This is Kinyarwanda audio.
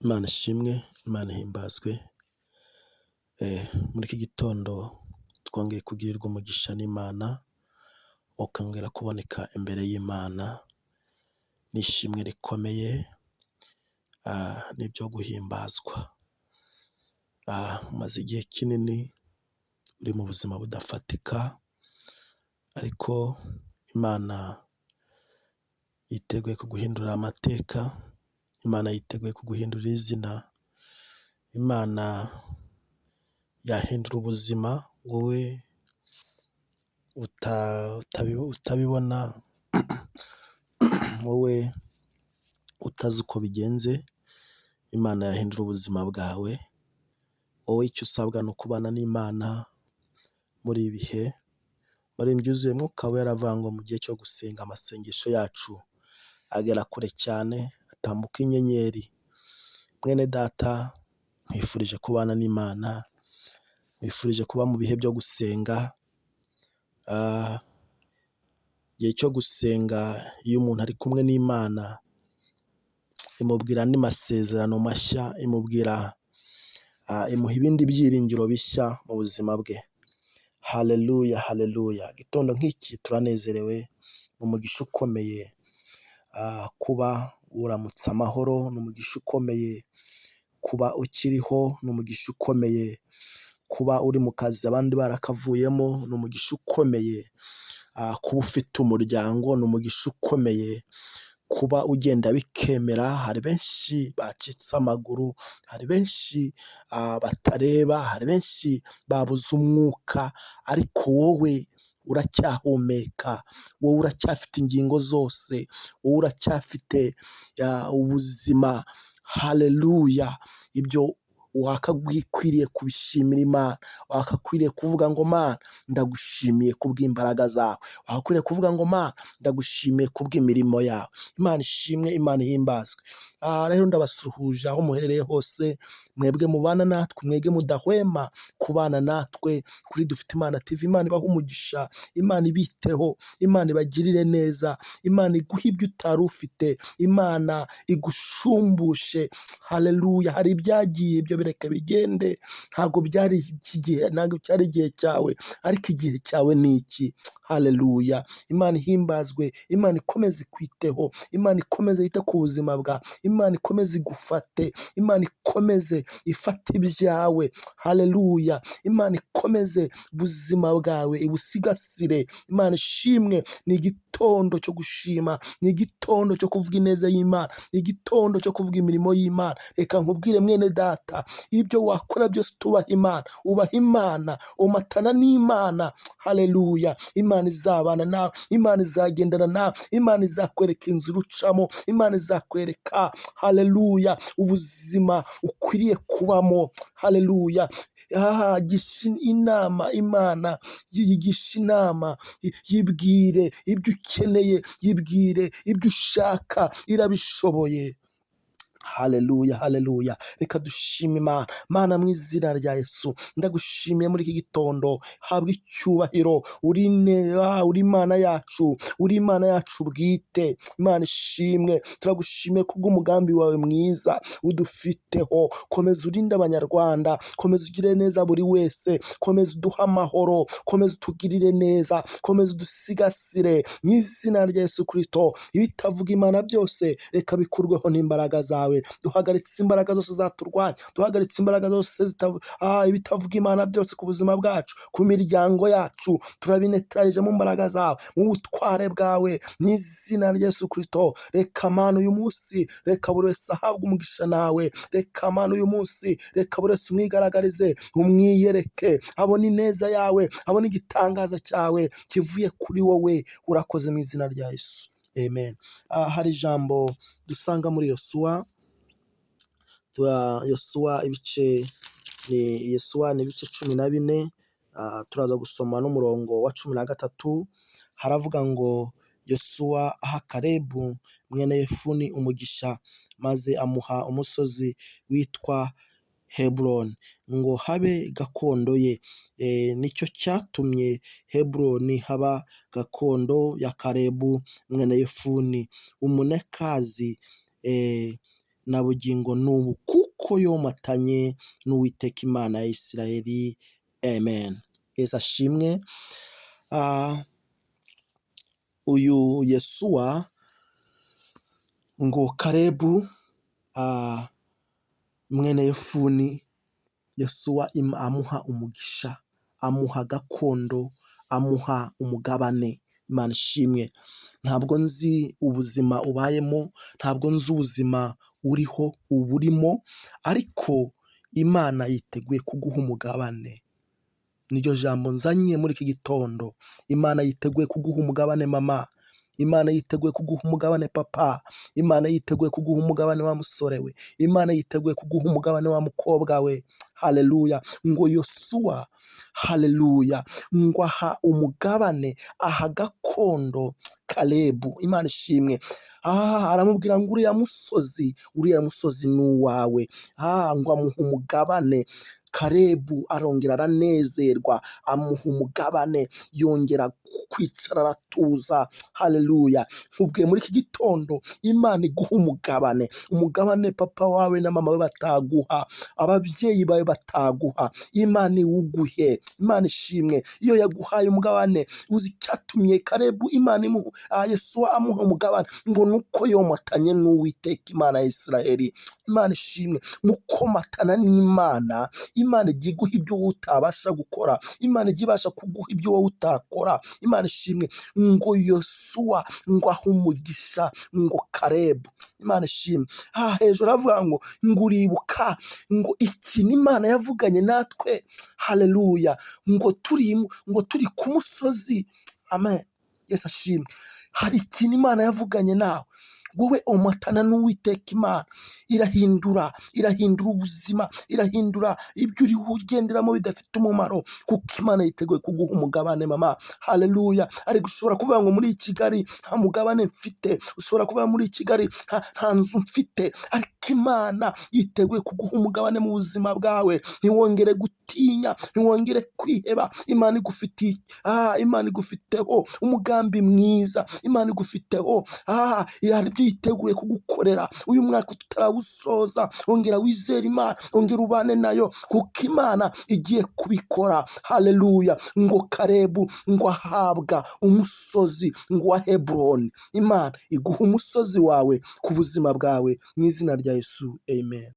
Imana ishimwe, Imana ihimbazwe. Muri iki gitondo twongeye kugirirwa umugisha n'Imana, ukongera kuboneka imbere y'Imana n'ishimwe rikomeye n'ibyo guhimbazwa. Umaze igihe kinini uri mu buzima budafatika, ariko Imana yiteguye kuguhindurira amateka, Imana yiteguye kuguhindurira izina, Imana yahindura ubuzima wowe utabibona, wowe utazi uko bigenze. Imana yahindura ubuzima bwawe. Wowe icyo usabwa ni ukubana n'Imana muri ibi bihe. Umuririmbyi wuzuye Mwuka Wera aravuga ngo mu gihe cyo gusenga amasengesho yacu agera kure cyane, atambuka inyenyeri. Mwene data, nkwifurije kubana n'Imana, nkwifurije kuba mu bihe byo gusenga. Igihe cyo gusenga, iyo umuntu ari kumwe n'Imana, imubwira andi masezerano mashya, imuha ibindi byiringiro bishya mu buzima bwe. Haleluya, haleluya. Igitondo nk'iki turanezerewe, ni umugisha ukomeye kuba uramutse amahoro, ni umugisha ukomeye kuba ukiriho, ni umugisha ukomeye kuba uri mu kazi abandi barakavuyemo, ni umugisha ukomeye kuba ufite umuryango, ni umugisha ukomeye kuba ugenda bikemera. Hari benshi bacitse amaguru, hari benshi batareba, hari benshi babuze umwuka, ariko wowe uracyahumeka, wowe uracyafite ingingo zose, wowe uracyafite ubuzima. Haleluya. Ibyo wakakwiriye kubishimira Imana, wakakwiriye kuvuga ngo Mana ndagushimiye kubw'imbaraga zawe, wakakwiriye kuvuga ngo Mana ndagushimiye kubw'imirimo yawe. Imana ishimwe, Imana ihimbazwe. Rero ndabasuhuje aho muherereye hose, mwebwe mubana natwe, mwebwe mudahwema kubana natwe kuri Dufite Imana TV. Imana ibahe umugisha, Imana ibiteho, Imana ibagirire neza, Imana iguhe ibyo utari ufite, Imana igushumbushe. Haleluya. Hari ibyagiye, ibyo bireke bigende, ntabwo byari iki gihe, ntabwo cyari igihe cyawe, ariko igihe cyawe ni iki. Haleluya. Imana ihimbazwe, Imana ikomeze ikwiteho, Imana ikomeze yite ku buzima bwawe, Imana ikomeze igufate, Imana ikomeze ifate ibyawe. Haleluya. Imana ikomeze ubuzima bwawe ibusigasire. Imana ishimwe. Ni igitondo cyo gushima, ni igitondo cyo kuvuga ineza y'Imana, ni igitondo cyo kuvuga imirimo y'Imana. Reka nkubwire mwene data, ibyo wakora byose tubaha Imana, ubaha Imana, umatana n'Imana. Haleluya. Imana izabana nawe, Imana izagendana nawe, Imana izakwereka inzira ucamo, Imana izakwereka haleluya ubuzima ukwiriye kubamo. Haleluya. Gisha inama Imana, yigisha inama, yibwire ibyo ukeneye, yibwire ibyo ushaka, irabishoboye. Haleluya, haleluya. Reka dushime Imana. Mana, mu izina rya Yesu ndagushimiye muri iki gitondo. Habwa icyubahiro. Uri Imana yacu, uri Imana yacu bwite. Imana ishimwe. Turagushimiye kubw'umugambi wawe mwiza udufiteho. Komeza urinde Abanyarwanda, komeza ugirire neza buri wese, komeza uduhe amahoro, komeza utugirire neza, komeza udusigasire mu izina rya Yesu Kristo. Ibitavuga Imana byose reka bikurweho n'imbaraga zawe. Duhagaritse imbaraga zose zaturwanya, duhagaritse imbaraga zose ibitavuga Imana byose ku buzima bwacu, ku miryango yacu, turabinetralije mu mbaraga zawe, mu butware bwawe, mu izina rya Yesu Kristo. Reka Mana uyu munsi, reka buri wese ahabwe umugisha nawe. Reka Mana uyu munsi, reka buri wese umwigaragarize, umwiyereke, abone ineza yawe, abone igitangaza cyawe kivuye kuri wowe. Urakoze mu izina rya Yesu. Amen. Hari ijambo dusanga muri Yosuwa ni ibice 14. Turaza gusoma n'umurongo wa 13. Haravuga ngo Yosuwa aha Kalebu mwene Yefuni umugisha, maze amuha umusozi witwa Heburoni ngo habe gakondo ye. Nicyo cyatumye Heburoni haba gakondo ya Kalebu mwene Yefuni umunekazi. na bugingo n'ubu, kuko yomatanye n'Uwiteka Imana ya Isirayeli. Amen. Yesu ashimwe. Uyu Yesuwa ngo Kalebu mwene Yefuni, Yesuwa amuha umugisha, amuha gakondo, amuha umugabane. Imana ishimwe. Ntabwo nzi ubuzima ubayemo, ntabwo nzi ubuzima uriho uburimo, ariko Imana yiteguye kuguha umugabane. Niryo jambo nzanye muri iki gitondo. Imana yiteguye kuguha umugabane mama, Imana yiteguye kuguha umugabane papa, Imana yiteguye kuguha umugabane wa musore we, Imana yiteguye kuguha umugabane wa mukobwa we. Haleluya. Ngo Yosuwa, haleluya, ngo aha umugabane, aha gakondo Kalebu. Imana ishimwe. Aramubwira ngo uriya musozi ni uwawe. Ngo amuha umugabane. Kalebu arongera aranezerwa, amuha umugabane, yongera kwicara aratuza. Haleluya. Nkubwiye muri iki gitondo, Imana iguha umugabane, umugabane papa wawe na mama we bataguha, ababyeyi bawe bataguha, Imana iwuguhe. Imana ishimwe. Iyo yaguhaye umugabane, uzi icyatumye Kalebu Imana Yesuwa amuha umugabane, ngo nuko yomatanye n'Uwiteka Imana ya Isirayeli. Imana ishimwe. Mukomatana n'Imana, Imana igiye iguha ibyo wowe utabasha gukora, Imana igiye ibasha kuguha ibyo wowe utakora. Imana ishimwe. Ngo Yosuwa ngo aha umugisha ngo Kalebu. Imana ishimwe. Hejuru avuga ngo uribuka ngo ikintu Imana yavuganye natwe. Haleluya. ngo turi ku musozi. Amen. Yesu ashimwe. Hari ikintu Imana yavuganye nawe. Wowe omatana n'Uwiteka Imana, irahindura ubuzima, irahindura ibyo uri ugenderamo bidafite umumaro, kuko Imana yiteguye kuguha umugabane mama. Haleluya. Ariko ushobora kuvuga ngo muri Kigali nta mugabane mfite, ushobora kuvuga muri Kigali nta nzu mfite, ariko Imana yiteguye kuguha umugabane mu buzima bwawe. Ntiwongere gutinya, ntiwongere kwiheba. Imana igufiteho umugambi mwiza, Imana igufiteho ibyo yiteguye kugukorera. Uyu mwaka tutarawusoza, ongera wizere Imana, ongera ubane nayo, kuko Imana igiye kubikora. Haleluya. Ngo Kalebu ngo ahabwa umusozi ngo wa Heburoni. Imana iguha umusozi wawe ku buzima bwawe, mu izina rya Yesu. Amen.